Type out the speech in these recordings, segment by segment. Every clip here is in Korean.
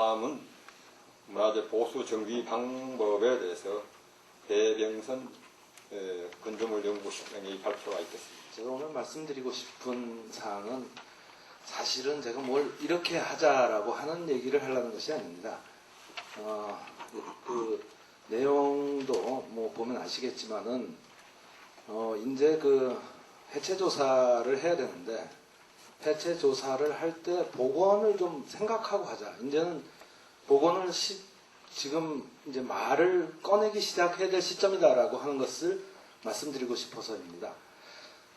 다음은 문화재 보수 정비 방법에 대해서 배병선 건조물연구소장의 발표가 있겠습니다. 제가 오늘 말씀드리고 싶은 사항은 사실은 제가 뭘 이렇게 하자라고 하는 얘기를 하려는 것이 아닙니다. 그 내용도 뭐 보면 아시겠지만은 이제 그 해체 조사를 해야 되는데 해체 조사를 할 때 복원을 좀 생각하고 하자. 이제는 복원을 지금 이제 말을 꺼내기 시작해야 될 시점이다라고 하는 것을 말씀드리고 싶어서입니다.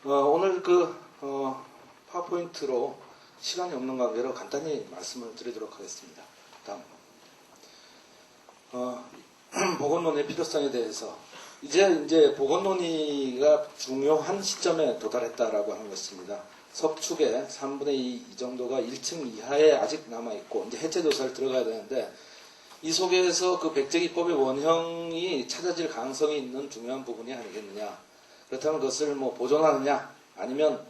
오늘 그 파워포인트로 시간이 없는 관계로 간단히 말씀을 드리도록 하겠습니다. 다음 복원 논의의 필요성에 대해서 이제 복원 논의가 중요한 시점에 도달했다라고 하는 것입니다. 석축의 3분의 2 정도가 1층 이하에 아직 남아있고 이제 해체 조사를 들어가야 되는데 이 속에서 그 백제기법의 원형이 찾아질 가능성이 있는 중요한 부분이 아니겠느냐. 그렇다면 그것을 뭐 보존하느냐 아니면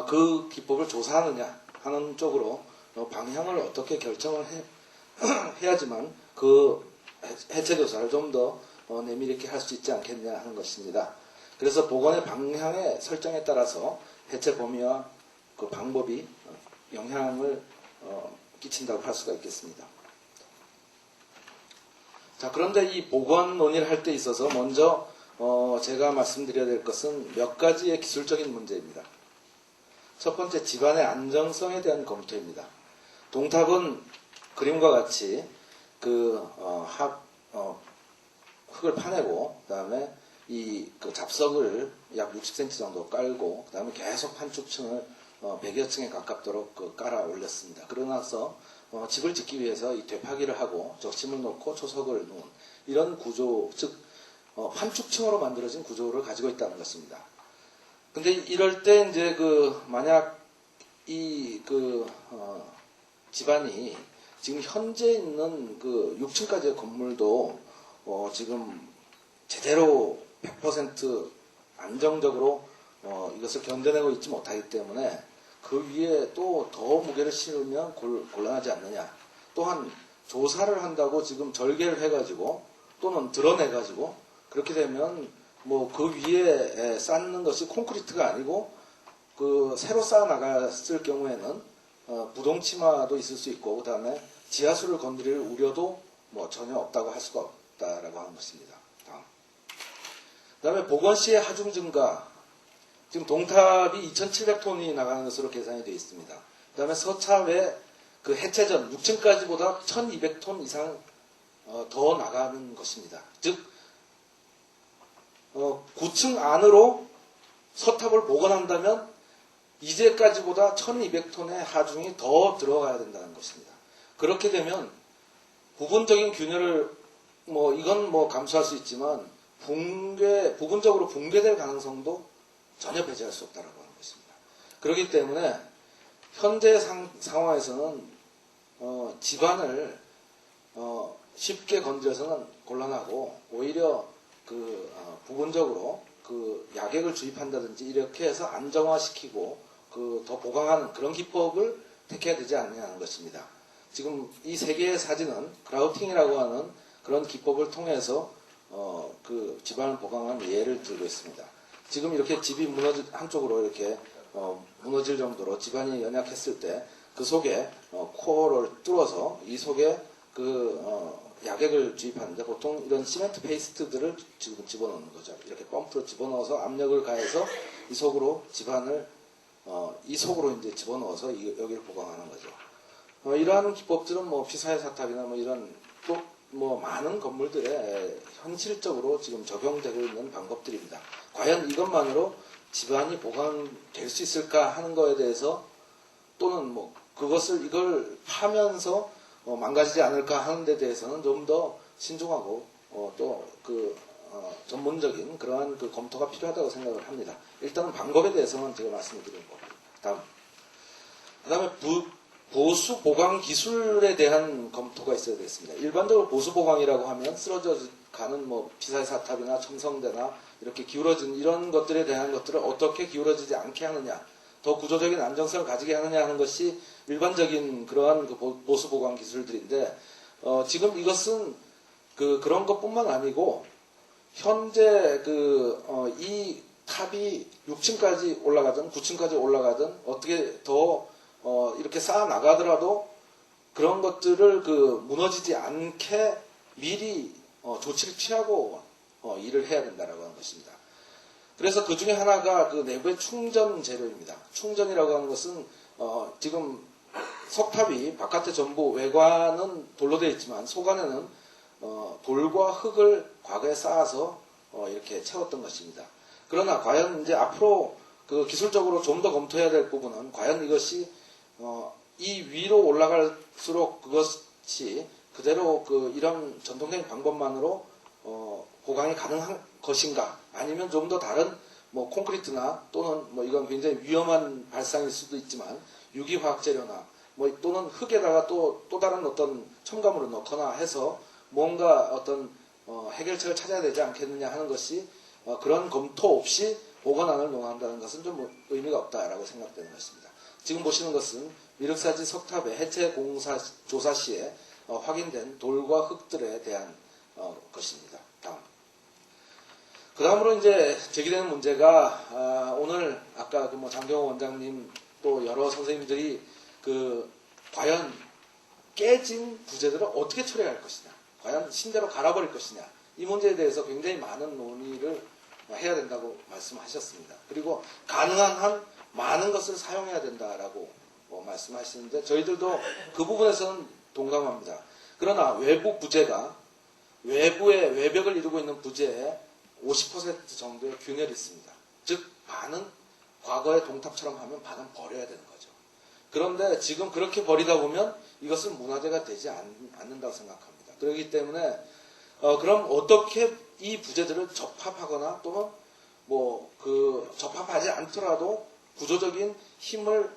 그 기법을 조사하느냐 하는 쪽으로 방향을 어떻게 결정을 해야지만 그 해체 조사를 좀 더 내밀 있게 할 수 있지 않겠냐 하는 것입니다. 그래서 복원의 방향의 설정에 따라서 해체 범위와 그 방법이 영향을 끼친다고 할 수가 있겠습니다. 자, 그런데 이 복원 논의를 할 때 있어서 먼저 제가 말씀드려야 될 것은 몇 가지의 기술적인 문제입니다. 첫 번째, 집안의 안정성에 대한 검토입니다. 동탑은 그림과 같이 흙을 파내고 그다음에 그 잡석을 약 60cm 정도 깔고 그다음에 계속 판축층을 100여 층에 가깝도록 깔아 올렸습니다. 그러고 나서 집을 짓기 위해서 이 되파기를 하고 적심을 놓고 초석을 놓은 이런 구조, 즉 판축층으로 만들어진 구조를 가지고 있다는 것입니다. 근데 이럴 때 이제 만약 집안이 지금 현재 있는 6층까지의 건물도 지금 제대로 100% 안정적으로 이것을 견뎌내고 있지 못하기 때문에 그 위에 또 더 무게를 실으면 곤란하지 않느냐. 또한 조사를 한다고 지금 절개를 해가지고 또는 드러내가지고 그렇게 되면 뭐 그 위에 쌓는 것이 콘크리트가 아니고 새로 쌓아 나갔을 경우에는 부동치마도 있을 수 있고 그 다음에 지하수를 건드릴 우려도 뭐 전혀 없다고 할 수가 없다라고 하는 것입니다. 다음. 그 다음에 복원 시의 하중 증가. 지금 동탑이 2,700톤이 나가는 것으로 계산이 되어 있습니다. 그 다음에 서탑의 그 해체 전 6층까지보다 1,200톤 이상 더 나가는 것입니다. 즉 9층 안으로 서탑을 복원한다면 이제까지보다 1,200톤의 하중이 더 들어가야 된다는 것입니다. 그렇게 되면 부분적인 균열을 이건 감수할 수 있지만 부분적으로 붕괴될 가능성도 전혀 배제할 수 없다라고 하는 것입니다. 그렇기 때문에 현재 상황에서는 집안을 쉽게 건드려서는 곤란하고 오히려 부분적으로 약액을 주입한다든지 이렇게 해서 안정화시키고 더 보강하는 그런 기법을 택해야 되지 않느냐는 것입니다. 지금 이 세 개의 사진은 그라우팅이라고 하는 그런 기법을 통해서 집안을 보강한 예를 들고 있습니다. 지금 이렇게 집이 한쪽으로 이렇게 무너질 정도로 집안이 연약했을 때 그 속에 코어를 뚫어서 이 속에 약액을 주입하는데 보통 이런 시멘트 페이스트들을 지금 집어넣는 거죠. 이렇게 펌프로 집어넣어서 압력을 가해서 이 속으로 집안을 이 속으로 이제 집어넣어서 여기를 보강하는 거죠. 이러한 기법들은 피사의 사탑이나 이런 또 많은 건물들에 현실적으로 지금 적용되고 있는 방법들입니다. 과연 이것만으로 집안이 보강될 수 있을까 하는 거에 대해서 또는 이걸 파면서 망가지지 않을까 하는 데 대해서는 좀 더 신중하고 또 전문적인 그러한 검토가 필요하다고 생각을 합니다. 일단은 방법에 대해서는 제가 말씀을 드리는 겁니다. 다음. 그 다음에 보수 보강 기술에 대한 검토가 있어야 되겠습니다. 일반적으로 보수 보강이라고 하면 쓰러져 가는 피사의 사탑이나 첨성대나 이렇게 기울어진 이런 것들에 대한 것들을 어떻게 기울어지지 않게 하느냐 더 구조적인 안정성을 가지게 하느냐 하는 것이 일반적인 그러한 그 보수 보강 기술들인데 지금 이것은 그런 것뿐만 아니고 현재 이 탑이 6층까지 올라가든 9층까지 올라가든 어떻게 더 이렇게 쌓아 나가더라도 그런 것들을 무너지지 않게 미리 조치를 취하고 일을 해야 된다라고 하는 것입니다. 그래서 그 중에 하나가 그 내부의 충전 재료입니다. 충전이라고 하는 것은 지금 석탑이 바깥에 전부 외관은 돌로 되어 있지만 속안에는 돌과 흙을 과거에 쌓아서 이렇게 채웠던 것입니다. 그러나 과연 이제 앞으로 그 기술적으로 좀 더 검토해야 될 부분은 과연 이것이 이 위로 올라갈수록 그것이 그대로 이런 전통적인 방법만으로 보강이 가능한 것인가, 아니면 좀 더 다른 콘크리트나 또는 이건 굉장히 위험한 발상일 수도 있지만 유기화학 재료나 또는 흙에다가 또 다른 어떤 첨가물을 넣거나 해서 뭔가 어떤 해결책을 찾아야 되지 않겠느냐 하는 것이 그런 검토 없이 보관안을 논한다는 것은 좀 의미가 없다라고 생각되는 것입니다. 지금 보시는 것은 미륵사지 석탑의 해체 공사 조사 시에 확인된 돌과 흙들에 대한 것입니다. 다음. 그 다음으로 이제 제기되는 문제가 오늘 아까 장경호 원장님 또 여러 선생님들이 과연 깨진 부재들을 어떻게 처리할 것이냐, 과연 신대로 갈아버릴 것이냐, 이 문제에 대해서 굉장히 많은 논의를 해야 된다고 말씀하셨습니다. 그리고 가능한 한 많은 것을 사용해야 된다라고 말씀하시는데 저희들도 그 부분에서는 동감합니다. 그러나 외부 부재가 외부의 외벽을 이루고 있는 부재의 50% 정도의 균열이 있습니다. 즉 반은 과거의 동탑처럼 하면 반은 버려야 되는 거죠. 그런데 지금 그렇게 버리다 보면 이것은 문화재가 되지 않는다고 생각합니다. 그렇기 때문에 그럼 어떻게 이 부재들을 접합하거나 또는 접합하지 않더라도 구조적인 힘을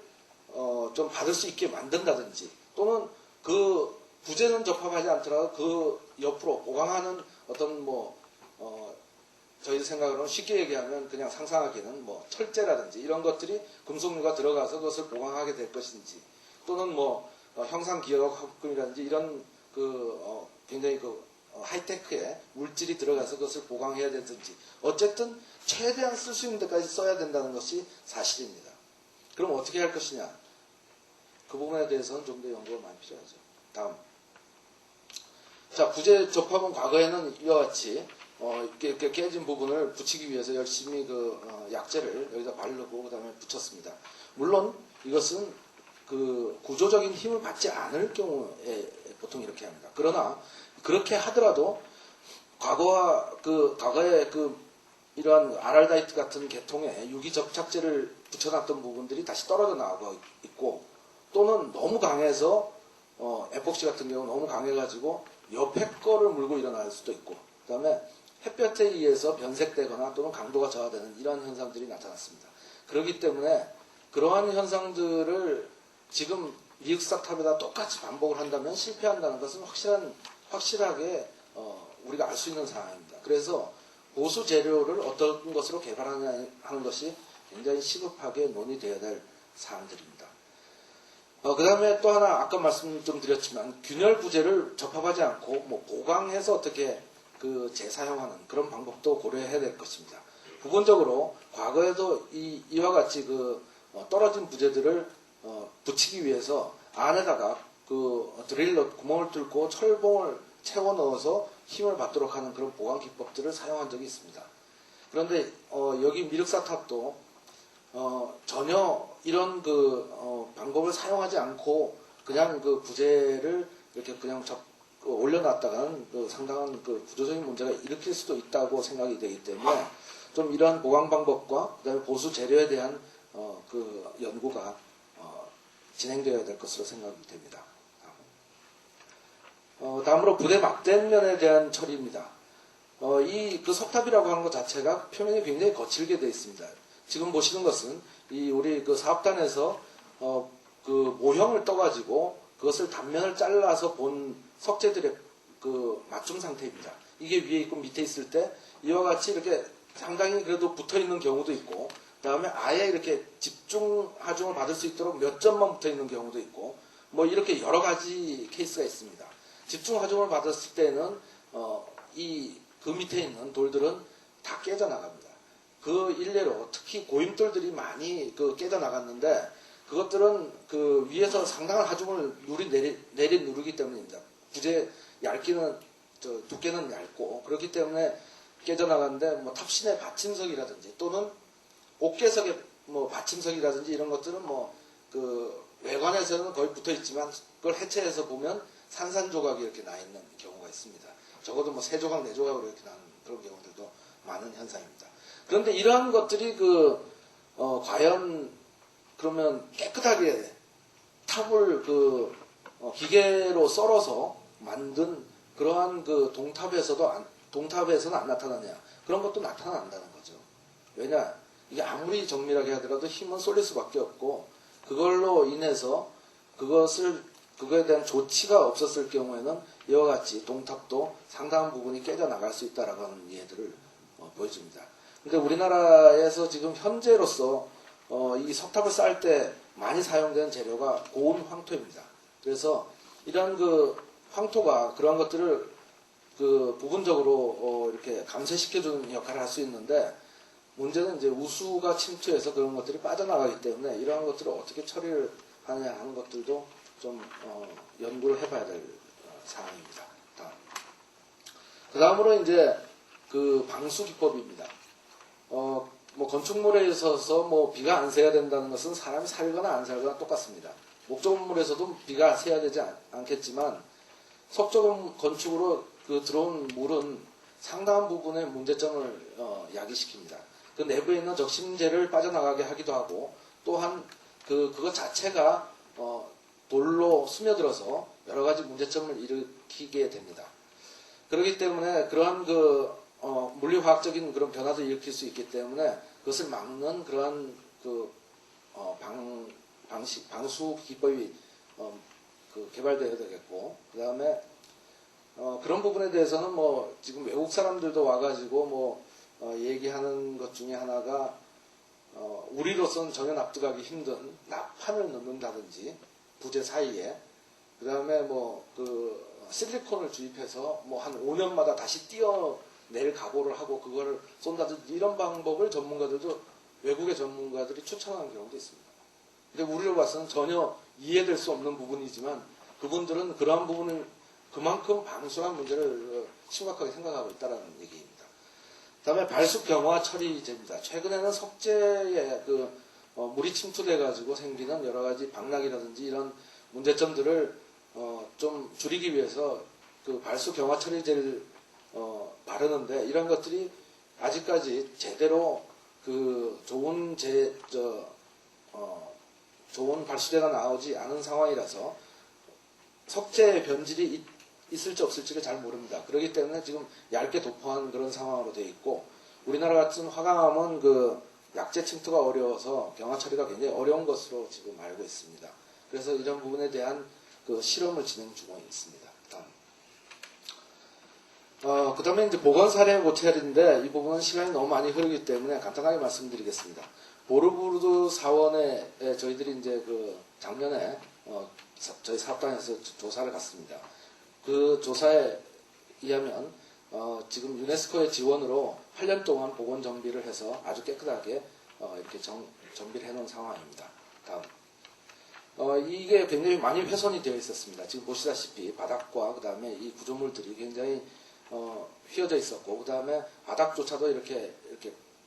좀 받을 수 있게 만든다든지, 또는 그 부재는 접합하지 않더라도 그 옆으로 보강하는 어떤 저희 생각으로는 쉽게 얘기하면 그냥 상상하기는 철제라든지 이런 것들이 금속류가 들어가서 그것을 보강하게 될 것인지, 또는 형상 기억 합금이라든지 이런 굉장히 하이테크의 물질이 들어가서 그것을 보강해야 되든지, 어쨌든 최대한 쓸 수 있는 데까지 써야 된다는 것이 사실입니다. 그럼 어떻게 할 것이냐? 그 부분에 대해서는 좀 더 연구가 많이 필요하죠. 다음. 자, 부재 접합은 과거에는 이와 같이 이렇게 깨진 부분을 붙이기 위해서 열심히 약재를 여기다 바르고 그다음에 붙였습니다. 물론 이것은 구조적인 힘을 받지 않을 경우에 보통 이렇게 합니다. 그러나 그렇게 하더라도 과거에 이러한 아랄다이트 같은 계통의 유기 접착제를 붙여놨던 부분들이 다시 떨어져 나오고 있고, 또는 너무 강해서 에폭시 같은 경우 너무 강해가지고 옆에 거를 물고 일어날 수도 있고, 그 다음에 햇볕에 의해서 변색되거나 또는 강도가 저하되는 이러한 현상들이 나타났습니다. 그렇기 때문에 그러한 현상들을 지금 미륵사탑에다 똑같이 반복을 한다면 실패한다는 것은 확실하게 우리가 알 수 있는 상황입니다. 그래서 보수 재료를 어떤 것으로 개발하냐 하는 것이 굉장히 시급하게 논의되어야 될 사항들입니다. 그 다음에 또 하나 아까 말씀 좀 드렸지만 균열 부재를 접합하지 않고 보강해서 어떻게 재사용하는 그런 방법도 고려해야 될 것입니다. 부분적으로 과거에도 이와 같이 떨어진 부재들을 붙이기 위해서 안에다가 드릴러 구멍을 뚫고 철봉을 채워 넣어서 힘을 받도록 하는 그런 보강 기법들을 사용한 적이 있습니다. 그런데 여기 미륵사탑도 전혀 이런 방법을 사용하지 않고 그냥 부재를 이렇게 그냥 올려놨다가는 상당한 구조적인 문제가 일으킬 수도 있다고 생각이 되기 때문에 좀 이러한 보강 방법과 그다음에 보수 재료에 대한 연구가 진행되어야 될 것으로 생각이 됩니다. 다음으로 부대 막된 면에 대한 처리입니다. 이 석탑이라고 하는 것 자체가 표면이 굉장히 거칠게 되어 있습니다. 지금 보시는 것은 우리 사업단에서 모형을 떠가지고 그것을 단면을 잘라서 본 석재들의 맞춤 상태입니다. 이게 위에 있고 밑에 있을 때 이와 같이 이렇게 상당히 그래도 붙어 있는 경우도 있고, 그다음에 아예 이렇게 집중 하중을 받을 수 있도록 몇 점만 붙어 있는 경우도 있고, 뭐 이렇게 여러 가지 케이스가 있습니다. 집중 하중을 받았을 때는 그 밑에 있는 돌들은 다 깨져 나갑니다. 그 일례로 특히 고임돌들이 많이 깨져 나갔는데, 그것들은 그 위에서 상당한 하중을 내리 누르기 때문입니다. 부재 두께는 얇고 그렇기 때문에 깨져 나갔는데, 뭐 탑신의 받침석이라든지 또는 옥계석의 뭐 받침석이라든지 이런 것들은 뭐 그 외관에서는 거의 붙어 있지만 그걸 해체해서 보면 산산조각이 이렇게 나 있는 경우가 있습니다. 적어도 뭐 3조각, 4조각으로 이렇게 나는 그런 경우들도 많은 현상입니다. 그런데 이러한 것들이 과연 그러면 깨끗하게 탑을 기계로 썰어서 만든 그러한 동탑에서는 안 나타나냐? 그런 것도 나타난다는 거죠. 왜냐? 이게 아무리 정밀하게 하더라도 힘은 쏠릴 수밖에 없고, 그걸로 인해서 그거에 대한 조치가 없었을 경우에는 이와 같이 동탑도 상당한 부분이 깨져 나갈 수 있다라고 하는 예들을 보여줍니다. 근데 우리나라에서 지금 현재로서 이 석탑을 쌓을 때 많이 사용되는 재료가 고운 황토입니다. 그래서 이런 황토가 그러한 것들을 부분적으로 이렇게 감쇄시켜주는 역할을 할 수 있는데, 문제는 이제 우수가 침투해서 그런 것들이 빠져나가기 때문에 이러한 것들을 어떻게 처리를 하느냐 하는 것들도 좀 연구를 해봐야 될 상황입니다. 그 다음으로 이제 방수 기법입니다. 뭐 건축물에 있어서 뭐 비가 안 새야 된다는 것은 사람이 살거나 안 살거나 똑같습니다. 목조건물에서도 비가 새야 되지 않겠지만, 석조 건축으로 들어온 물은 상당한 부분의 문제점을 야기시킵니다. 그 내부에 있는 적심제를 빠져나가게 하기도 하고, 또한 그것 자체가 돌로 스며들어서 여러 가지 문제점을 일으키게 됩니다. 그렇기 때문에 그러한 물리화학적인 그런 변화도 일으킬 수 있기 때문에 그것을 막는 그러한 방수 기법이 개발되어야 되겠고, 그 다음에 그런 부분에 대해서는 뭐 지금 외국 사람들도 와가지고 얘기하는 것 중에 하나가 우리로서는 전혀 납득하기 힘든 납판을 넣는다든지 부재 사이에, 그 다음에 실리콘을 주입해서 한 5년마다 다시 띄어낼 각오를 하고 그거를 쏜다든지 이런 방법을 외국의 전문가들이 추천하는 경우도 있습니다. 근데 우리로 봐서는 전혀 이해될 수 없는 부분이지만, 그분들은 그러한 부분을 그만큼 방수한 문제를 심각하게 생각하고 있다는 얘기입니다. 그 다음에 발수 경화 처리제입니다. 최근에는 석재에 물이 침투돼가지고 생기는 여러 가지 방락이라든지 이런 문제점들을 좀 줄이기 위해서 발수 경화 처리제를 바르는데, 이런 것들이 아직까지 제대로 좋은 발수대가 나오지 않은 상황이라서 석재의 변질이 있을지 없을지를 잘 모릅니다. 그렇기 때문에 지금 얇게 도포한 그런 상황으로 되어 있고, 우리나라 같은 화강암은 약재 침투가 어려워서 경화 처리가 굉장히 어려운 것으로 지금 알고 있습니다. 그래서 이런 부분에 대한 실험을 진행 중에 있습니다. 그 다음에 이제 보건 사례 모텔인데, 이 부분은 시간이 너무 많이 흐르기 때문에 간단하게 말씀드리겠습니다. 보르부르드 사원에 저희들이 이제 작년에 저희 사업단에서 조사를 갔습니다. 그 조사에 의하면 지금 유네스코의 지원으로 8년 동안 보건 정비를 해서 아주 깨끗하게 이렇게 정비를 해놓은 상황입니다. 다음. 이게 굉장히 많이 훼손이 되어 있었습니다. 지금 보시다시피 바닥과 그 다음에 이 구조물들이 굉장히 휘어져 있었고, 그 다음에 바닥조차도 이렇게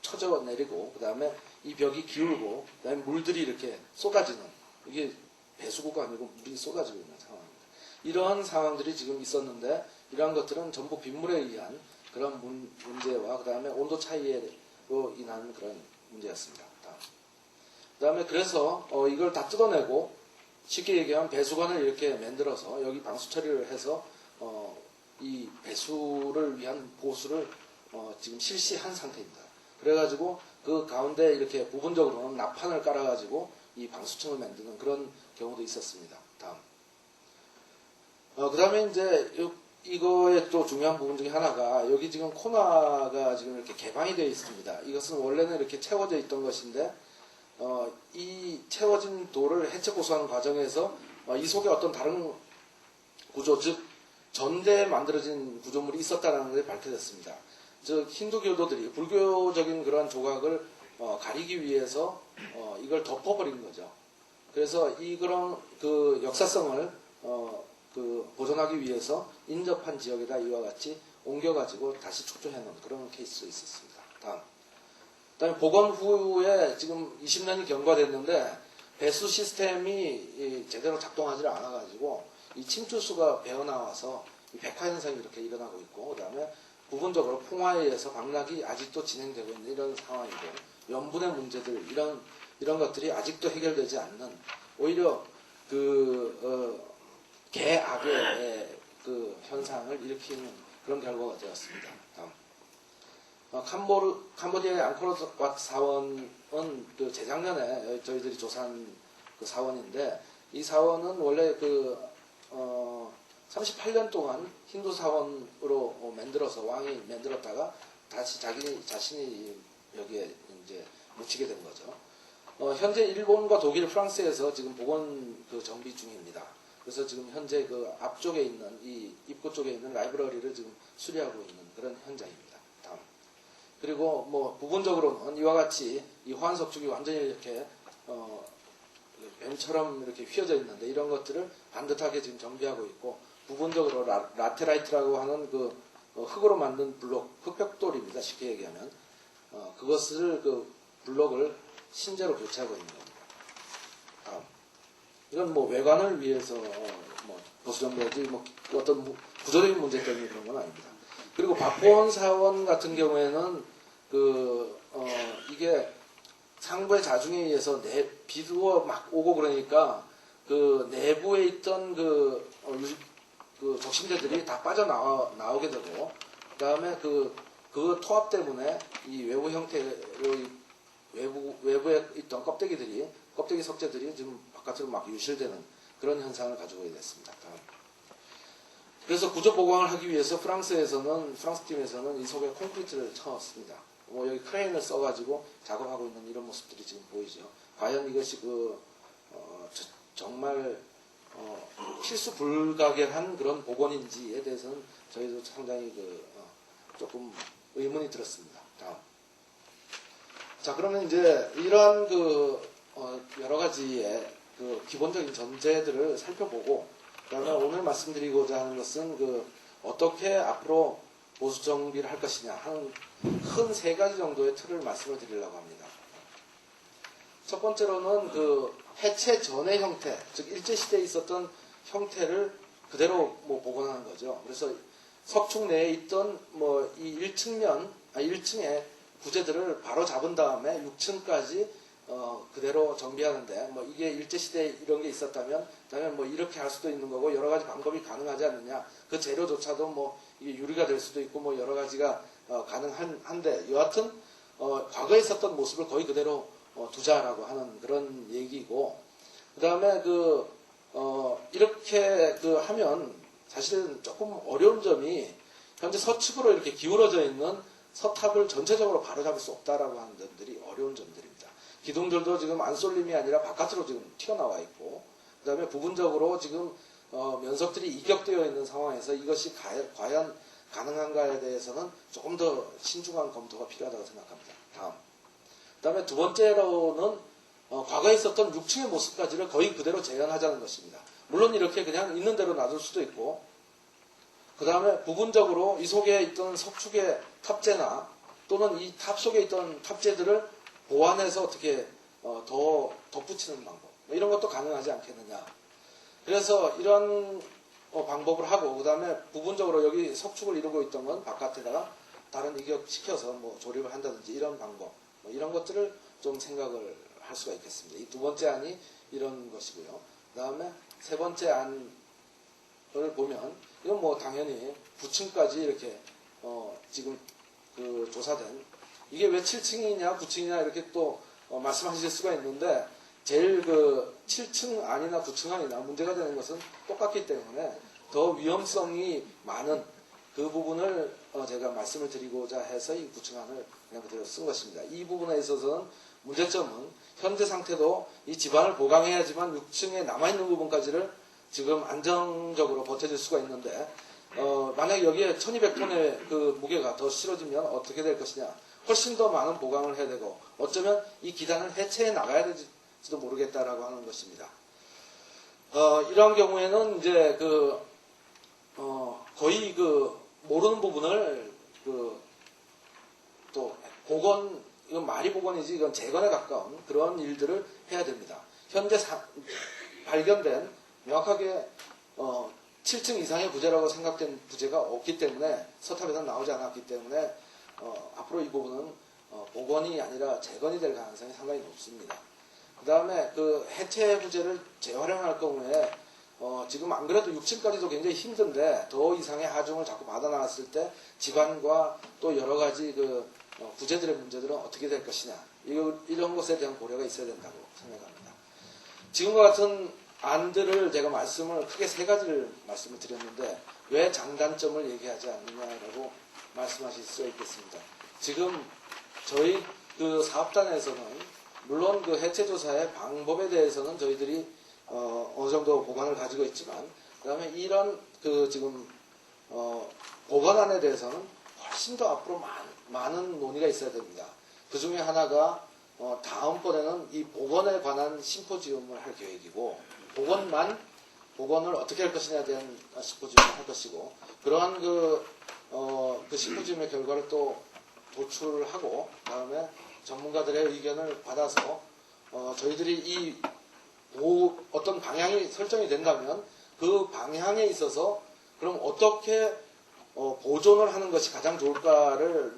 쳐져 내리고, 그 다음에 이 벽이 기울고, 그 다음에 물들이 이렇게 쏟아지는, 이게 배수구가 아니고 물이 쏟아지고 있는 상황입니다. 이러한 상황들이 지금 있었는데, 이러한 것들은 전부 빗물에 의한 그런 문제와 그 다음에 온도 차이로 인한 그런 문제였습니다. 그 다음에 그래서 이걸 다 뜯어내고, 쉽게 얘기하면 배수관을 이렇게 만들어서 여기 방수 처리를 해서 이 배수를 위한 보수를 지금 실시한 상태입니다. 그래가지고 그 가운데 이렇게 부분적으로는 납판을 깔아가지고 이 방수층을 만드는 그런 경우도 있었습니다. 다음. 그 다음에 이제 이거의 또 중요한 부분 중에 하나가 여기 지금 코너가 지금 이렇게 개방이 되어 있습니다. 이것은 원래는 이렇게 채워져 있던 것인데 이 채워진 돌을 해체 고수하는 과정에서 이 속에 어떤 다른 구조, 즉 전대에 만들어진 구조물이 있었다는 게 밝혀졌습니다. 즉 힌두교도들이 불교적인 그러한 조각을 가리기 위해서 이걸 덮어버린 거죠. 그래서 그런 그 역사성을 보존하기 위해서 인접한 지역에다 이와 같이 옮겨가지고 다시 축조해놓은 그런 케이스도 있었습니다. 다음에 복원 후에 지금 20년이 경과됐는데 배수 시스템이 제대로 작동하지 않아가지고 이 침투수가 배어나와서 이 백화 현상이 이렇게 일어나고 있고, 그 다음에 부분적으로 풍화에 의해서 방락이 아직도 진행되고 있는 이런 상황이고, 염분의 문제들 이런 것들이 아직도 해결되지 않는, 오히려 개악의 그 현상을 일으키는 그런 결과가 되었습니다. 다음. 캄보디아의 앙코르왓 사원은 그 재작년에 저희들이 조사한 그 사원인데, 이 사원은 원래 38년 동안 힌두 사원으로 만들어서 왕이 만들었다가 다시 자신이 여기에 이제 묻히게 된 거죠. 현재 일본과 독일, 프랑스에서 지금 복원 정비 중입니다. 그래서 지금 현재 그 앞쪽에 있는 이 입구 쪽에 있는 라이브러리를 지금 수리하고 있는 그런 현장입니다. 다음. 그리고 뭐 부분적으로는 이와 같이 이 화환석축이 완전히 이렇게 뱀처럼 이렇게 휘어져 있는데 이런 것들을 반듯하게 지금 정비하고 있고, 부분적으로 라테라이트라고 하는 그 흙으로 만든 블록, 흑벽돌입니다. 쉽게 얘기하면 그것을 그 블록을 신재로 교체하고 있는 겁니다. 다음. 이건 뭐 외관을 위해서 뭐 보수정비하지 뭐 어떤 구조적인 문제 때문에 그런 건 아닙니다. 그리고 박보원 사원 같은 경우에는 이게 상부의 자중에 의해서 비도 막 오고 그러니까 그 내부에 있던 그 적심제들이 다 빠져나오게 되고, 그 다음에 그 토합 때문에 이 외부 형태로 외부에 있던 껍데기 석재들이 지금 바깥으로 막 유실되는 그런 현상을 가지고 됐습니다. 그래서 구조 보강을 하기 위해서 프랑스 팀에서는 이 속에 콘크리트를 쳐넣습니다. 뭐 여기 크레인을 써가지고 작업하고 있는 이런 모습들이 지금 보이죠. 과연 이것이 정말 필수 불가결한 그런 복원인지에 대해서는 저희도 상당히 조금 의문이 들었습니다. 다음. 자, 그러면 이제 이러한 여러 가지의 기본적인 전제들을 살펴보고, 그다음에 오늘 말씀드리고자 하는 것은 어떻게 앞으로 보수 정비를 할 것이냐 하는 큰 세 가지 정도의 틀을 말씀을 드리려고 합니다. 첫 번째로는 해체 전의 형태, 즉 일제시대에 있었던 형태를 그대로 뭐 복원하는 거죠. 그래서 석축 내에 있던 이 1층의 구제들을 바로 잡은 다음에 6층까지 그대로 정비하는데, 이게 일제시대에 이런 게 있었다면, 그다음에 이렇게 할 수도 있는 거고, 여러 가지 방법이 가능하지 않느냐. 그 재료조차도 이게 유리가 될 수도 있고, 여러 가지가 가능한데, 여하튼, 과거에 있었던 모습을 거의 그대로 두자라고 하는 그런 얘기고, 그 다음에 이렇게 하면 사실은 조금 어려운 점이, 현재 서측으로 이렇게 기울어져 있는 서탑을 전체적으로 바로잡을 수 없다라고 하는 점들이 어려운 점들입니다. 기둥들도 지금 안쏠림이 아니라 바깥으로 지금 튀어나와 있고, 그 다음에 부분적으로 지금 면석들이 이격되어 있는 상황에서 이것이 과연 가능한가에 대해서는 조금 더 신중한 검토가 필요하다고 생각합니다. 다음. 그 다음에 두 번째로는 과거에 있었던 6층의 모습까지를 거의 그대로 재현하자는 것입니다. 물론 이렇게 그냥 있는 대로 놔둘 수도 있고, 그 다음에 부분적으로 이 속에 있던 석축의 탑재나 또는 이 탑 속에 있던 탑재들을 보완해서 어떻게 더 덧붙이는 방법, 이런 것도 가능하지 않겠느냐. 그래서 이런 방법을 하고, 그 다음에 부분적으로 여기 석축을 이루고 있던 건 바깥에다가 다른 이격시켜서 조립을 한다든지 이런 방법, 이런 것들을 좀 생각을 할 수가 있겠습니다. 이 두 번째 안이 이런 것이고요. 그 다음에 세 번째 안을 보면, 이건 당연히 9층까지 이렇게 지금 조사된, 이게 왜 7층이냐 9층이냐 이렇게 또 말씀하실 수가 있는데, 제일 7층 안이나 9층 안이나 문제가 되는 것은 똑같기 때문에 더 위험성이 많은 그 부분을 제가 말씀을 드리고자 해서 이 구층안을 그냥 그대로 쓴 것입니다. 이 부분에 있어서는 문제점은 현재 상태도 이 지반을 보강해야지만 6층에 남아있는 부분까지를 지금 안정적으로 버텨줄 수가 있는데 만약 여기에 1200톤의 그 무게가 더 실어지면 어떻게 될 것이냐. 훨씬 더 많은 보강을 해야 되고 어쩌면 이 기단을 해체해 나가야 될지도 모르겠다라고 하는 것입니다. 이러한 경우에는 이제 거의 모르는 부분을 또 복원, 이건 말이 복원이지 이건 재건에 가까운 그런 일들을 해야 됩니다. 현재 발견된 명확하게 7층 이상의 부재라고 생각된 부재가 없기 때문에 서탑에서 나오지 않았기 때문에 앞으로 이 부분은 복원이 아니라 재건이 될 가능성이 상당히 높습니다. 그 다음에 그 해체 부재를 재활용할 경우에 지금 안 그래도 6층까지도 굉장히 힘든데 더 이상의 하중을 자꾸 받아나갔을 때 지반과 또 여러 가지 부재들의 문제들은 어떻게 될 것이냐 이런 것에 대한 고려가 있어야 된다고 생각합니다. 지금과 같은 안들을 제가 크게 세 가지를 말씀을 드렸는데 왜 장단점을 얘기하지 않느냐라고 말씀하실 수가 있겠습니다. 지금 저희 사업단에서는 물론 해체 조사의 방법에 대해서는 저희들이 어느 정도 보관을 가지고 있지만 그다음에 이런 지금 보관안에 대해서는 훨씬 더 앞으로 많은 논의가 있어야 됩니다. 그 중에 하나가 다음번에는 이 복원에 관한 심포지움을 할 계획이고 복원을 어떻게 할 것이냐에 대한 심포지움을 할 것이고 그러한 그 심포지움의 결과를 또 도출하고 그다음에 전문가들의 의견을 받아서 저희들이 어떤 방향이 설정이 된다면 그 방향에 있어서 그럼 어떻게 보존을 하는 것이 가장 좋을까를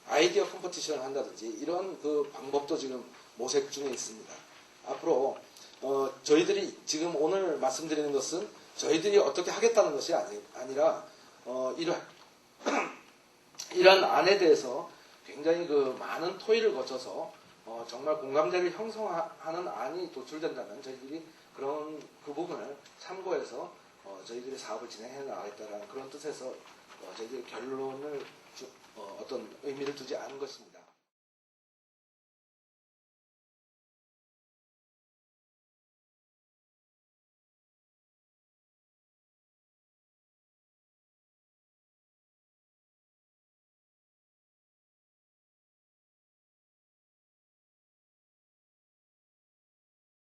아이디어 컴퍼티션을 한다든지 이런 방법도 지금 모색 중에 있습니다. 앞으로 저희들이 지금 오늘 말씀드리는 것은 저희들이 어떻게 하겠다는 것이 아니라 이런 안에 대해서 굉장히 많은 토의를 거쳐서 정말 공감대를 형성하는 안이 도출된다면 저희들이 그 부분을 참고해서 저희들이 사업을 진행해 나가겠다는 그런 뜻에서 저희들이 결론을 어떤 의미를 두지 않은 것입니다.